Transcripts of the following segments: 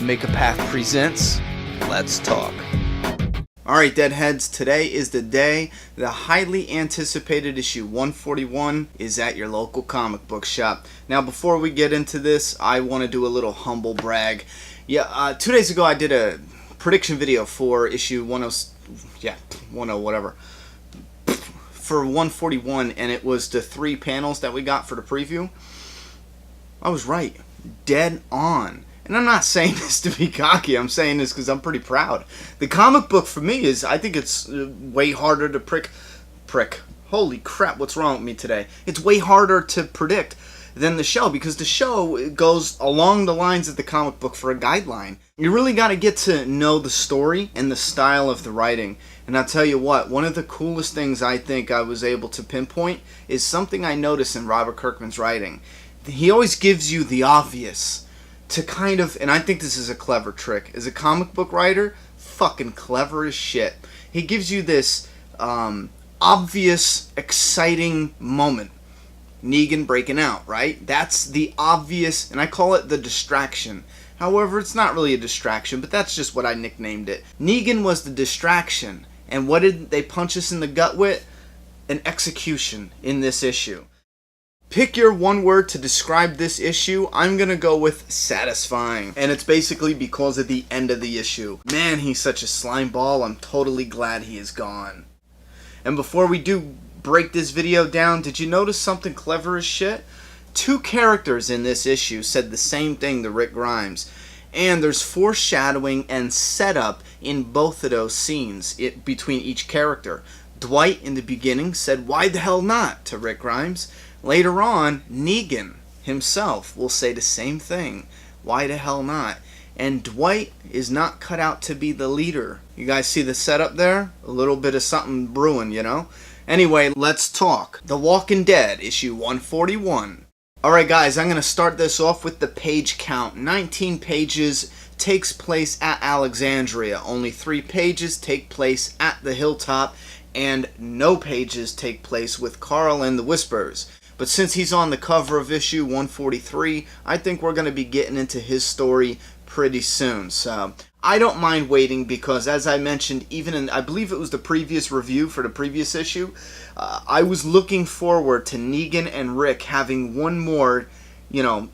Make a Path presents Let's Talk. Alright, Deadheads, today is the day the highly anticipated issue 141 is at your local comic book shop. Now, before we get into this, I want to do a little humble brag. 2 days ago I did a prediction video for issue 141, and it was the 3 panels that we got for the preview. I was right. Dead on. And I'm not saying this to be cocky, I'm saying this because I'm pretty proud. The comic book for me I think it's way harder to prick. Holy crap, what's wrong with me today? It's way harder to predict than the show, because the show goes along the lines of the comic book for a guideline. You really got to get to know the story and the style of the writing. And I'll tell you what, one of the coolest things I think I was able to pinpoint is something I noticed in Robert Kirkman's writing. He always gives you the obvious to kind of, and I think this is a clever trick. As a comic book writer, fucking clever as shit. He gives you this obvious, exciting moment. Negan breaking out, right? That's the obvious, and I call it the distraction. However, it's not really a distraction, but that's just what I nicknamed it. Negan was the distraction, and what did they punch us in the gut with? An execution in this issue. Pick your one word to describe this issue. I'm gonna go with satisfying. And it's basically because of the end of the issue. Man, he's such a slime ball. I'm totally glad he is gone. And before we do break this video down, did you notice something clever as shit? 2 characters in this issue said the same thing to Rick Grimes. And there's foreshadowing and setup in both of those scenes between each character. Dwight in the beginning said, "Why the hell not?" to Rick Grimes. Later on, Negan himself will say the same thing. Why the hell not? And Dwight is not cut out to be the leader. You guys see the setup there? A little bit of something brewing, you know? Anyway, let's talk. The Walking Dead, issue 141. Alright guys, I'm going to start this off with the page count. 19 pages, takes place at Alexandria. Only 3 pages take place at the Hilltop, and no pages take place with Carl and the Whispers. But since he's on the cover of issue 143, I think we're going to be getting into his story pretty soon. So I don't mind waiting, because as I mentioned, even in, I believe it was the previous review for the previous issue, I was looking forward to Negan and Rick having one more,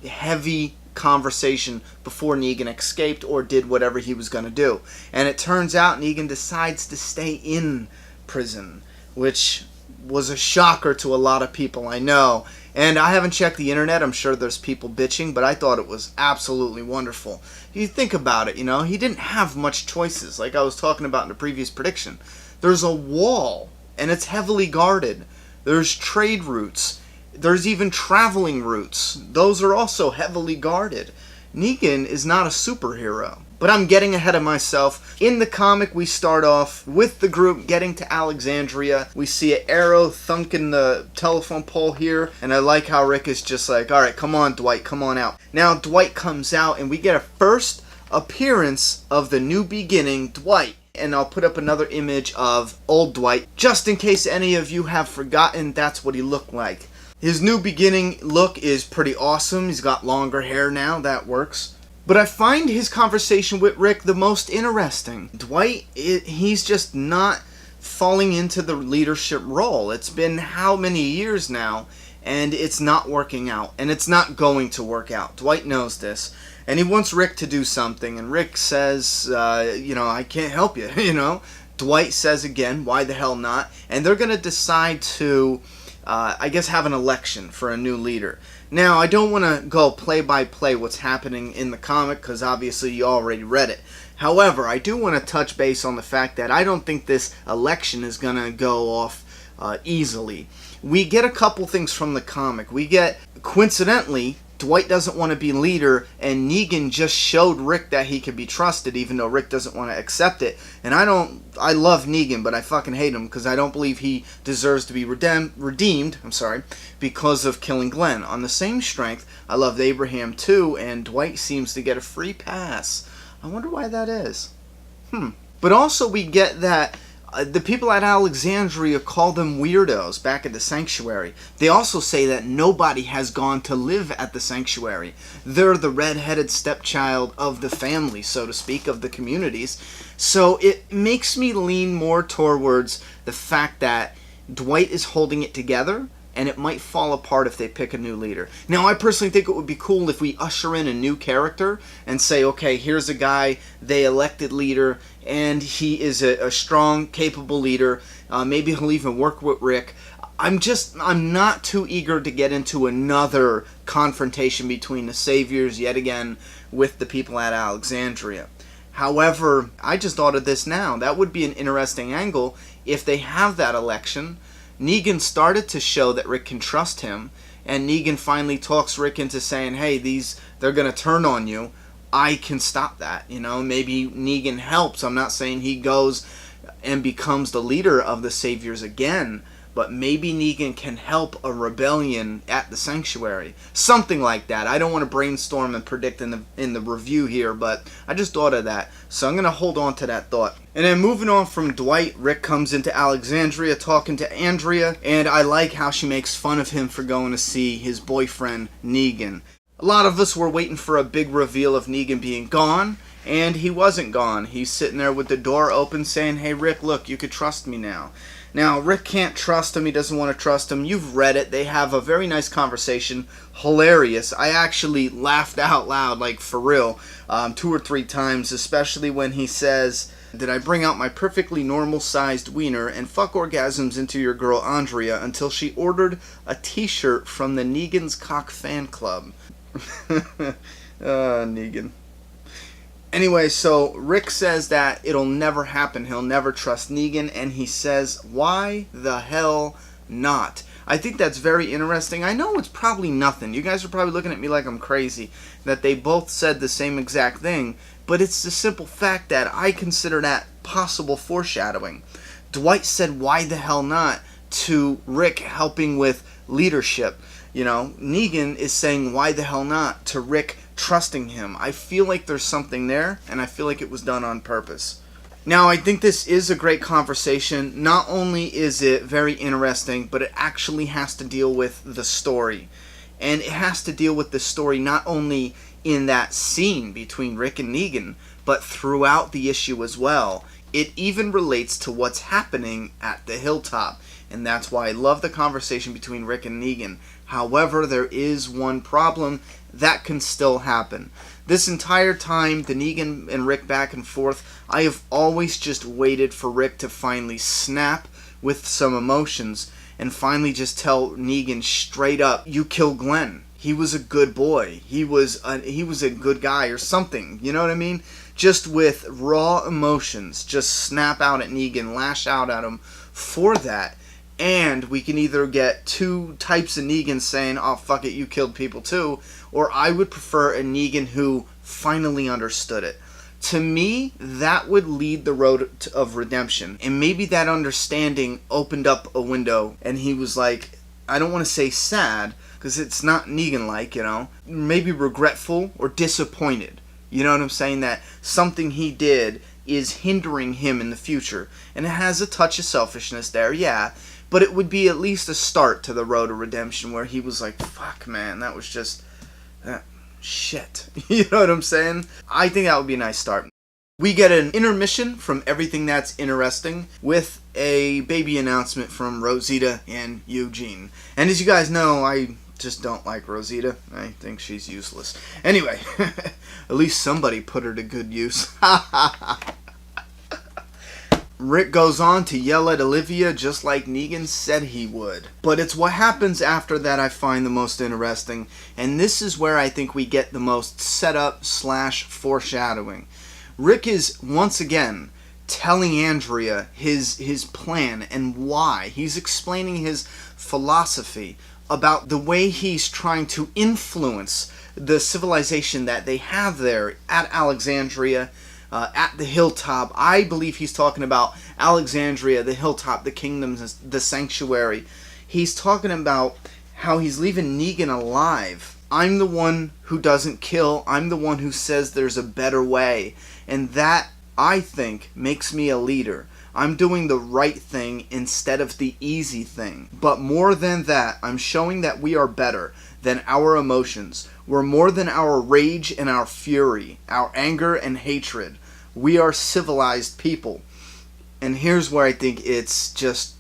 heavy conversation before Negan escaped or did whatever he was going to do. And it turns out Negan decides to stay in prison, which was a shocker to a lot of people, I know. And I haven't checked the internet, I'm sure there's people bitching, but I thought it was absolutely wonderful. You think about it, he didn't have much choices, like I was talking about in the previous prediction. There's a wall, and it's heavily guarded. There's trade routes. There's even traveling routes. Those are also heavily guarded. Negan is not a superhero. But I'm getting ahead of myself. In the comic, we start off with the group getting to Alexandria. We see an arrow thunking the telephone pole here, and I like how Rick is just like, alright, come on, Dwight, come on out. Now, Dwight comes out, and we get a first appearance of the new beginning, Dwight. And I'll put up another image of old Dwight, just in case any of you have forgotten, that's what he looked like. His new beginning look is pretty awesome. He's got longer hair now, that works. But I find his conversation with Rick the most interesting. Dwight, he's just not falling into the leadership role. It's been how many years now, and it's not working out, and it's not going to work out. Dwight knows this, and he wants Rick to do something, and Rick says, I can't help you, Dwight says again, why the hell not? And they're going to decide to, have an election for a new leader. Now, I don't want to go play by play what's happening in the comic, because obviously you already read it. However, I do want to touch base on the fact that I don't think this election is going to go off easily. We get a couple things from the comic. We get, coincidentally, Dwight doesn't want to be leader, and Negan just showed Rick that he could be trusted, even though Rick doesn't want to accept it. And I love Negan, but I fucking hate him, because I don't believe he deserves to be redeemed, because of killing Glenn. On the same strength, I loved Abraham too, and Dwight seems to get a free pass. I wonder why that is. But also we get that The people at Alexandria call them weirdos back at the sanctuary. They also say that nobody has gone to live at the sanctuary. They're the red-headed stepchild of the family, so to speak, of the communities. So it makes me lean more towards the fact that Dwight is holding it together, and it might fall apart if they pick a new leader. Now, I personally think it would be cool if we usher in a new character and say, okay, here's a guy they elected leader, and he is a strong, capable leader. Maybe he'll even work with Rick. I'm not too eager to get into another confrontation between the Saviors yet again with the people at Alexandria. However, I just thought of this now. That would be an interesting angle if they have that election. Negan started to show that Rick can trust him, and Negan finally talks Rick into saying, hey, they're going to turn on you. I can stop that. Maybe Negan helps. I'm not saying he goes and becomes the leader of the Saviors again, but maybe Negan can help a rebellion at the sanctuary. Something like that. I don't want to brainstorm and predict in the review here, but I just thought of that. So I'm going to hold on to that thought. And then moving on from Dwight, Rick comes into Alexandria talking to Andrea, and I like how she makes fun of him for going to see his boyfriend, Negan. A lot of us were waiting for a big reveal of Negan being gone, and he wasn't gone. He's sitting there with the door open saying, hey Rick, look, you could trust me now. Now, Rick can't trust him. He doesn't want to trust him. You've read it. They have a very nice conversation. Hilarious. I actually laughed out loud, like for real, 2 or 3 times, especially when he says, did I bring out my perfectly normal-sized wiener and fuck orgasms into your girl Andrea until she ordered a t-shirt from the Negan's Cock fan club? Negan. Anyway, so Rick says that it'll never happen. He'll never trust Negan, and he says, why the hell not? I think that's very interesting. I know it's probably nothing. You guys are probably looking at me like I'm crazy, that they both said the same exact thing, but it's the simple fact that I consider that possible foreshadowing. Dwight said, why the hell not, to Rick helping with leadership. Negan is saying, why the hell not, to Rick trusting him. I feel like there's something there, and I feel like it was done on purpose. Now, I think this is a great conversation. Not only is it very interesting, but it actually has to deal with the story. And it has to deal with the story not only in that scene between Rick and Negan, but throughout the issue as well. It even relates to what's happening at the hilltop. And that's why I love the conversation between Rick and Negan. However, there is one problem. That can still happen. This entire time, the Negan and Rick back and forth, I have always just waited for Rick to finally snap with some emotions and finally just tell Negan straight up, you killed Glenn. He was a good boy. He was a good guy or something. You know what I mean? Just with raw emotions, just snap out at Negan, lash out at him for that. And we can either get 2 types of Negan saying, oh, fuck it, you killed people too, or I would prefer a Negan who finally understood it. To me, that would lead the road of redemption. And maybe that understanding opened up a window, and he was like, I don't want to say sad, because it's not Negan-like, maybe regretful or disappointed. You know what I'm saying? That something he did is hindering him in the future. And it has a touch of selfishness there, yeah. But it would be at least a start to the road of redemption where he was like, fuck, man, that was just shit. You know what I'm saying? I think that would be a nice start. We get an intermission from Everything That's Interesting with a baby announcement from Rosita and Eugene. And as you guys know, I just don't like Rosita. I think she's useless. Anyway, at least somebody put her to good use. Rick goes on to yell at Olivia just like Negan said he would. But it's what happens after that I find the most interesting, and this is where I think we get the most setup / foreshadowing. Rick is once again telling Andrea his plan and why. He's explaining his philosophy about the way he's trying to influence the civilization that they have there at Alexandria, at the hilltop. I believe he's talking about Alexandria, the hilltop, the kingdoms, the sanctuary. He's talking about how he's leaving Negan alive. I'm the one who doesn't kill. I'm the one who says there's a better way. And that, I think, makes me a leader. I'm doing the right thing instead of the easy thing. But more than that, I'm showing that we are better than our emotions. We're more than our rage and our fury, our anger and hatred. We are civilized people. And here's where I think it's just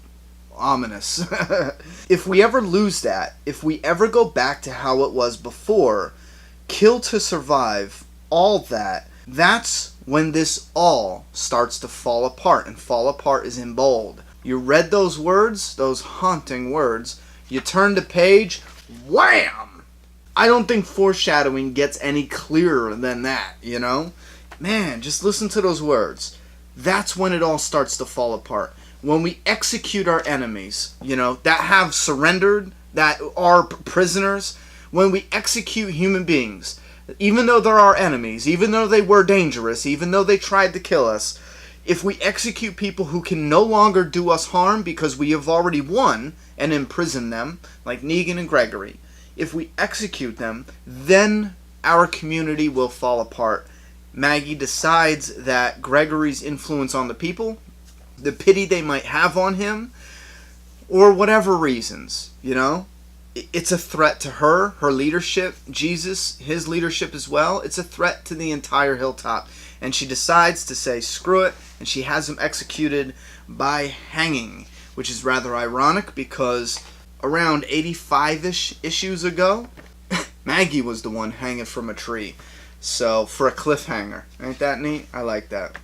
ominous. If we ever lose that, if we ever go back to how it was before, kill to survive, all that, that's when this all starts to fall apart, and fall apart is in bold. You read those words, those haunting words, you turn the page, wham! I don't think foreshadowing gets any clearer than that, you know? Man, just listen to those words. That's when it all starts to fall apart. When we execute our enemies, you know, that have surrendered, that are prisoners, when we execute human beings, even though they're our enemies, even though they were dangerous, even though they tried to kill us, if we execute people who can no longer do us harm because we have already won and imprisoned them, like Negan and Gregory, if we execute them, then our community will fall apart. Maggie decides that Gregory's influence on the people, the pity they might have on him, or whatever reasons, you know, it's a threat to her, her leadership, Jesus, his leadership as well. It's a threat to the entire Hilltop. And she decides to say screw it, and she has him executed by hanging, which is rather ironic because around 85-ish issues ago, Maggie was the one hanging from a tree. So, for a cliffhanger. Ain't that neat? I like that.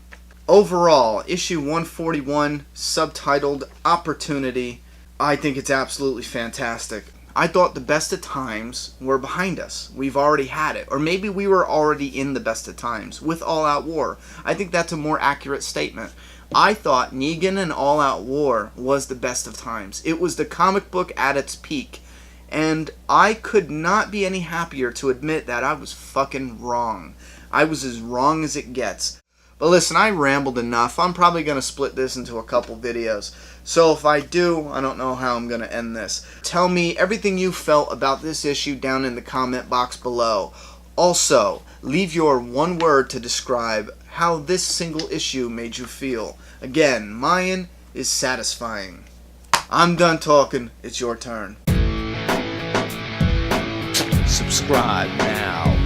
Overall, issue 141, subtitled Opportunity, I think it's absolutely fantastic. I thought the best of times were behind us. We've already had it. Or maybe we were already in the best of times with All Out War. I think that's a more accurate statement. I thought Negan and All Out War was the best of times. It was the comic book at its peak. And I could not be any happier to admit that I was fucking wrong. I was as wrong as it gets. But listen, I rambled enough. I'm probably going to split this into a couple videos. So if I do, I don't know how I'm going to end this. Tell me everything you felt about this issue down in the comment box below. Also, leave your one word to describe how this single issue made you feel. Again, mine is satisfying. I'm done talking. It's your turn. Subscribe now.